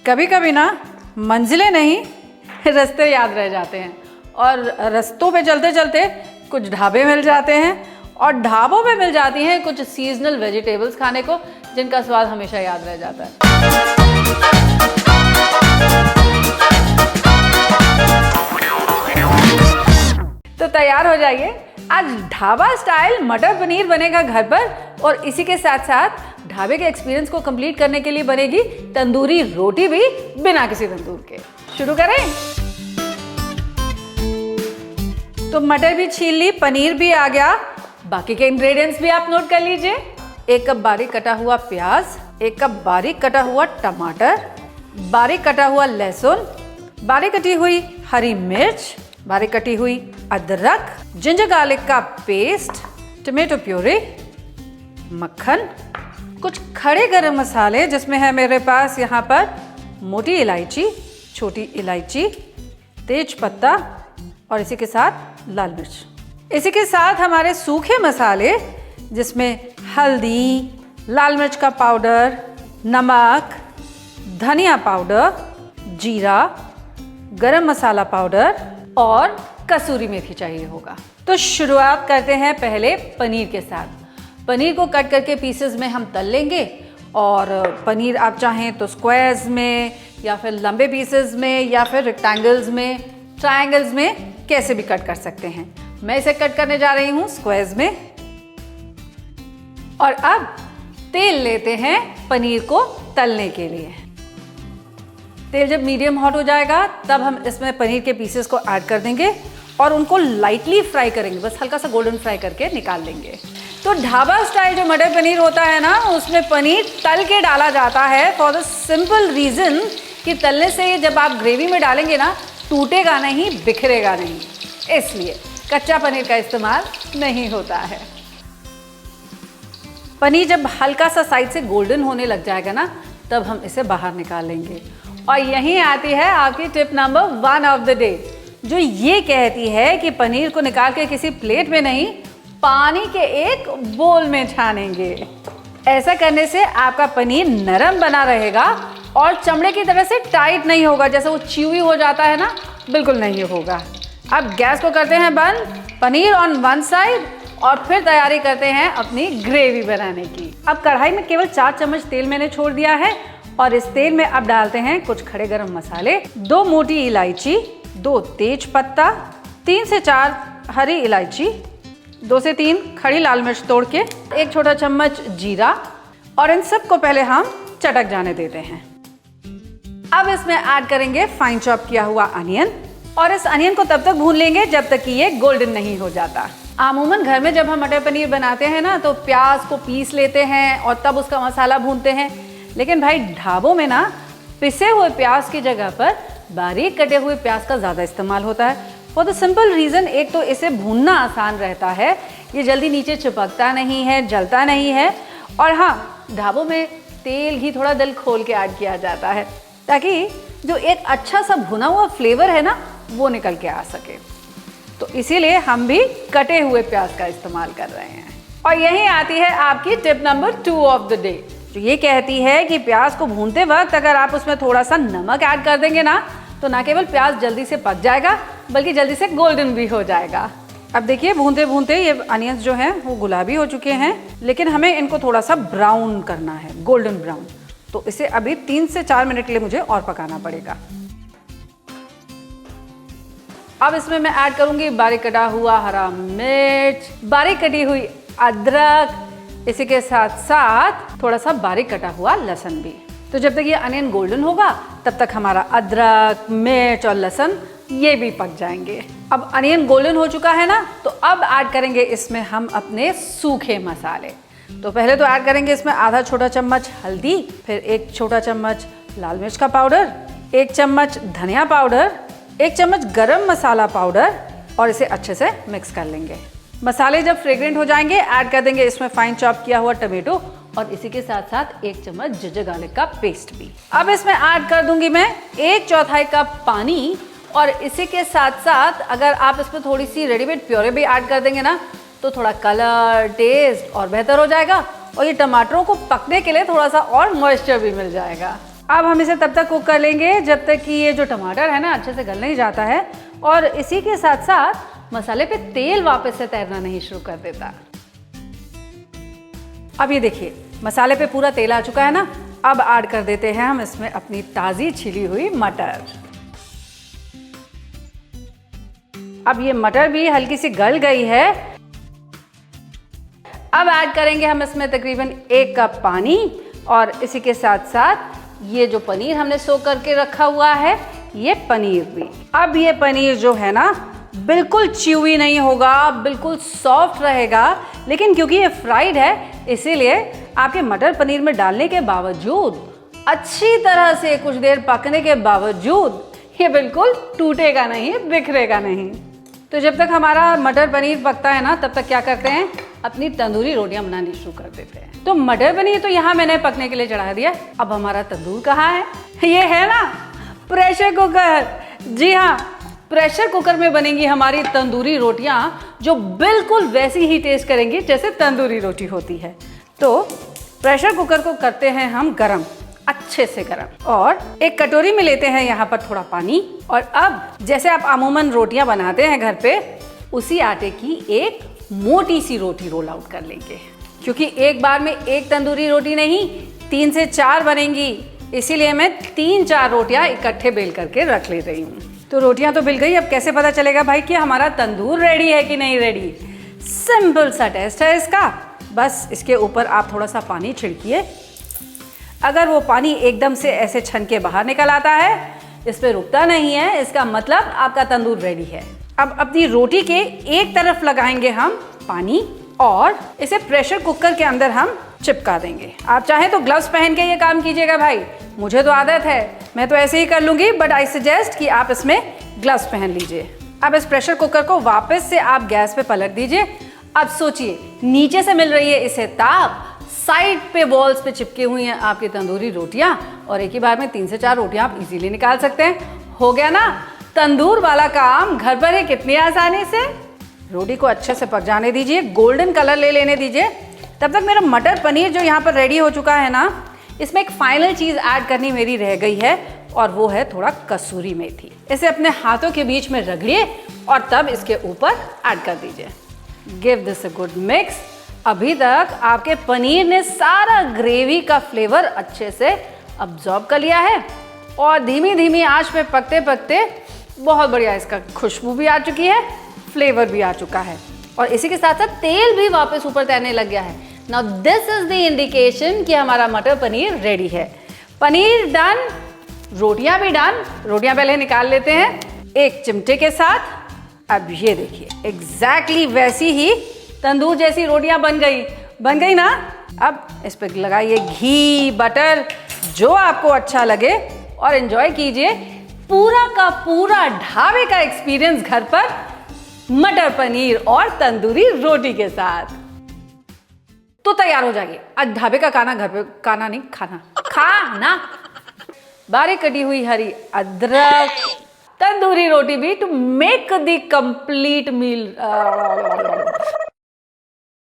कभी कभी ना मंजिलें नहीं रास्ते याद रह जाते हैं, और रास्तों पे चलते चलते कुछ ढाबे मिल जाते हैं, और ढाबों पे मिल जाती हैं कुछ सीजनल वेजिटेबल्स खाने को, जिनका स्वाद हमेशा याद रह जाता है। तो तैयार हो जाइए, आज ढाबा स्टाइल मटर पनीर बनेगा घर पर, और इसी के साथ साथ ढाबे के एक्सपीरियंस को कंप्लीट करने के लिए बनेगी तंदूरी रोटी भी बिना किसी तंदूर के। शुरू करें। तो मटर भी छील ली, पनीर भी आ गया, बाकी के इंग्रेडिएंट्स भी आप नोट कर लीजिए। 1 कप बारीक कटा हुआ प्याज, 1 कप बारीक कटा हुआ टमाटर, बारीक कटा हुआ लहसुन, बारीक कटी हुई हरी मिर्च, बारीक कटी हुई अदरक, जिंजर गार्लिक का पेस्ट, टमाटो प्यूरी, मक्खन, कुछ खड़े गरम मसाले जिसमें है मेरे पास यहाँ पर मोटी इलायची, छोटी इलायची, तेज पत्ता, और इसी के साथ लाल मिर्च। इसी के साथ हमारे सूखे मसाले जिसमें हल्दी, लाल मिर्च का पाउडर, नमक, धनिया पाउडर, जीरा, गरम मसाला पाउडर और कसूरी मेथी चाहिए होगा। तो शुरुआत करते हैं पहले पनीर के साथ। पनीर को कट करके पीसेस में हम तल लेंगे, और पनीर आप चाहें तो स्क्वायर्स में, या फिर लंबे पीसेस में, या फिर रेक्टेंगल्स में, ट्रायंगल्स में, कैसे भी कट कर सकते हैं। मैं इसे कट करने जा रही हूँ स्क्वायर्स में। और अब तेल लेते हैं पनीर को तलने के लिए। तेल जब मीडियम हॉट हो जाएगा तब हम इसमें पनीर के पीसेस को ऐड कर देंगे और उनको लाइटली फ्राई करेंगे, बस हल्का सा गोल्डन फ्राई करके निकाल लेंगे। तो ढाबा स्टाइल जो मटर पनीर होता है ना, उसमें पनीर तल के डाला जाता है फॉर द सिंपल रीज़न कि तलने से जब आप ग्रेवी में डालेंगे ना, टूटेगा नहीं, बिखरेगा नहीं, इसलिए कच्चा पनीर का इस्तेमाल नहीं होता है। पनीर जब हल्का सा साइड से गोल्डन होने लग जाएगा ना, तब हम इसे बाहर निकाल लेंगे। और यहीं आती है आपकी tip number 1 of the day, जो ये कहती है कि पनीर को निकाल के किसी प्लेट में नहीं, पानी के एक बोल में छानेंगे। ऐसा करने से आपका पनीर नरम बना रहेगा और चमड़े की तरह से टाइट नहीं होगा, जैसे वो च्यूई हो जाता है ना, बिल्कुल नहीं होगा। अब गैस को करते हैं बंद, पनीर ऑन 1 साइड, और फिर तैयारी करते हैं अपनी ग्रेवी बनाने की। अब कढ़ाई में केवल 4 चम्मच तेल मैंने छोड़ दिया है, और इस तेल में अब डालते हैं कुछ खड़े गरम मसाले, 2 मोटी इलायची, 2 तेज पत्ता, 3 से 4 हरी इलायची, 2 से 3 खड़ी लाल मिर्च तोड़ के, 1 छोटा चम्मच जीरा, और इन सब को पहले हम चटक जाने देते हैं। अब इसमें ऐड करेंगे फाइन चॉप किया हुआ अनियन, और इस अनियन को तब तक भून लेंगे जब तक कि ये गोल्डन नहीं हो जाता। अमूमन घर में जब हम मटर पनीर बनाते हैं ना, तो प्याज को पीस लेते हैं और तब उसका मसाला भूनते हैं, लेकिन भाई ढाबों में ना पिसे हुए प्याज की जगह पर बारीक कटे हुए प्याज का ज़्यादा इस्तेमाल होता है, फॉर द सिंपल रीज़न, एक तो इसे भूनना आसान रहता है, ये जल्दी नीचे चिपकता नहीं है, जलता नहीं है, और हाँ, ढाबों में तेल ही थोड़ा दिल खोल के ऐड किया जाता है ताकि जो एक अच्छा सा भुना हुआ फ्लेवर है ना, वो निकल के आ सके। तो इसीलिए हम भी कटे हुए प्याज का इस्तेमाल कर रहे हैं। और यही आती है आपकी tip number 2 of the day, जो ये कहती है कि प्याज को भूनते वक्त अगर आप उसमें थोड़ा सा नमक ऐड कर देंगे ना, तो ना केवल प्याज जल्दी से पक जाएगा, बल्कि जल्दी से गोल्डन भी हो जाएगा। अब देखिए, भूनते भूनते ये अनियंस जो हैं वो गुलाबी हो चुके हैं, लेकिन हमें इनको थोड़ा सा ब्राउन करना है, गोल्डन ब्राउन। तो इसे अभी 3 से 4 मिनट के लिए मुझे और पकाना पड़ेगा। अब इसमें मैं ऐड करूंगी बारीक कटा हुआ हरा मिर्च, बारीक कटी हुई अदरक, इसी के साथ साथ थोड़ा सा बारीक कटा हुआ लहसुन भी। तो जब तक ये अनियन गोल्डन होगा तब तक हमारा अदरक, मिर्च और लहसुन ये भी पक जाएंगे। अब अनियन गोल्डन हो चुका है ना, तो अब ऐड करेंगे इसमें हम अपने सूखे मसाले। तो पहले तो ऐड करेंगे इसमें आधा छोटा चम्मच हल्दी, फिर 1 छोटा चम्मच लाल मिर्च का पाउडर, 1 चम्मच धनिया पाउडर, 1 चम्मच गरम मसाला पाउडर, और इसे अच्छे से मिक्स कर लेंगे। मसाले जब फ्रेग्रेंट हो जाएंगे, ऐड कर देंगे इसमें फाइन चॉप किया हुआ टमाटो, और इसी के साथ साथ 1 चम्मच जिंजर गार्लिक का पेस्ट भी। अब इसमें ऐड कर दूंगी मैं 1/4 कप पानी, और इसी के साथ साथ अगर आप इसमें थोड़ी सी रेडीमेड प्योरे भी ऐड कर देंगे ना, तो थोड़ा कलर, टेस्ट और बेहतर हो जाएगा, और ये टमाटरों को पकने के लिए थोड़ा सा और मॉइस्चर भी मिल जाएगा। अब हम इसे तब तक कुक कर लेंगे जब तक कि ये जो टमाटर है ना अच्छे से गल नहीं जाता है और इसी के साथ साथ मसाले पे तेल वापस से तैरना नहीं शुरू कर देता। अब ये देखिए मसाले पे पूरा तेल आ चुका है ना। अब ऐड कर देते हैं हम इसमें अपनी ताज़ी छिली हुई मटर। अब ये मटर भी हल्की सी गल गई है। अब ऐड करेंगे हम इसमें तकरीबन 1 कप पानी और इसी के साथ साथ ये जो पनीर हमने सोक करके रखा हुआ है ये पनीर भी। अब ये पनीर जो है ना बिल्कुल च्यूवी नहीं होगा, बिल्कुल सॉफ्ट रहेगा, लेकिन क्योंकि ये फ्राइड है इसीलिए आपके मटर पनीर में डालने के बावजूद, अच्छी तरह से कुछ देर पकने के बावजूद ये बिल्कुल टूटेगा नहीं, बिखरेगा नहीं। तो जब तक हमारा मटर पनीर पकता है ना तब तक क्या करते हैं, अपनी तंदूरी रोटियां बनानी शुरू कर देते हैं। तो मटर पनीर तो यहाँ मैंने पकने के लिए चढ़ा दिया। अब हमारा तंदूर कहाँ है? ये है ना प्रेशर कुकर। जी हाँ, प्रेशर कुकर में बनेंगी हमारी तंदूरी रोटियां जो बिल्कुल वैसी ही टेस्ट करेंगी जैसे तंदूरी रोटी होती है। तो प्रेशर कुकर को करते हैं हम गरम, अच्छे से गरम, और एक कटोरी में लेते हैं यहाँ पर थोड़ा पानी। और अब जैसे आप अमूमन रोटियां बनाते हैं घर पे, उसी आटे की एक मोटी सी रोटी रोल आउट कर लेंगे, क्योंकि एक बार में एक तंदूरी रोटी नहीं 3 से 4 बनेंगी, इसीलिए मैं 3-4 रोटियां इकट्ठे बेल करके रख ले रही हूँ। तो रोटियां तो बिल गई। अब कैसे पता चलेगा भाई कि हमारा तंदूर रेडी है कि नहीं रेडी? सिंपल सा टेस्ट है इसका। बस इसके ऊपर आप थोड़ा सा पानी छिड़किए। अगर वो पानी एकदम से ऐसे छन के बाहर निकल आता है, इस पे रुकता नहीं है, इसका मतलब आपका तंदूर रेडी है। अब अपनी रोटी के एक तरफ लगाएंगे हम पानी और इसे प्रेशर कुकर के अंदर हम चिपका देंगे। आप चाहें तो ग्लव्स पहन के ये काम कीजिएगा भाई, मुझे तो आदत है, मैं तो ऐसे ही कर लूंगी, बट आई सजेस्ट कि आप इसमें ग्लव्स पहन लीजिए। अब इस प्रेशर कुकर को वापस से आप गैस पे पलट दीजिए। अब सोचिए, नीचे से मिल रही है इसे ताप, साइड पे वॉल्स पे चिपकी हुई हैं आपकी तंदूरी रोटियां, और एक ही बार में 3 से 4 रोटियां आप इजीली निकाल सकते हैं। हो गया ना तंदूर वाला काम घर पर ही कितनी आसानी से। रोटी को अच्छे से पक जाने दीजिए, गोल्डन कलर ले लेने दीजिए। तब तक मेरा मटर पनीर जो यहाँ पर रेडी हो चुका है ना, इसमें एक फाइनल चीज़ ऐड करनी मेरी रह गई है, और वो है थोड़ा कसूरी मेथी। इसे अपने हाथों के बीच में रगड़िए और तब इसके ऊपर ऐड कर दीजिए। Give this a good mix. अभी तक आपके पनीर ने सारा ग्रेवी का फ्लेवर अच्छे से अब्जॉर्ब कर लिया है और धीमी धीमी आंच पे पकते पकते बहुत बढ़िया इसका खुशबू भी आ चुकी है, फ्लेवर भी आ चुका है, और इसी के साथ साथ तेल भी वापस ऊपर तैरने लग गया है। Now this is the indication कि हमारा मटर पनीर रेडी है। पनीर डन, रोटियां भी डन। रोटियां पहले निकाल लेते हैं एक चिमटे के साथ। अब ये देखिए एग्जैक्टली वैसी ही तंदूर जैसी रोटियां बन गई ना। अब इस पर लगाइए घी, बटर, जो आपको अच्छा लगे, और एंजॉय कीजिए पूरा का पूरा ढाबे का एक्सपीरियंस घर पर मटर पनीर और तंदूरी रोटी के साथ। तो तैयार हो जाइए, आज ढाबे का खाना घर पे, खाना नहीं खाना। बारीक कटी हुई हरी अदरक, तंदूरी रोटी भी to make the complete meal.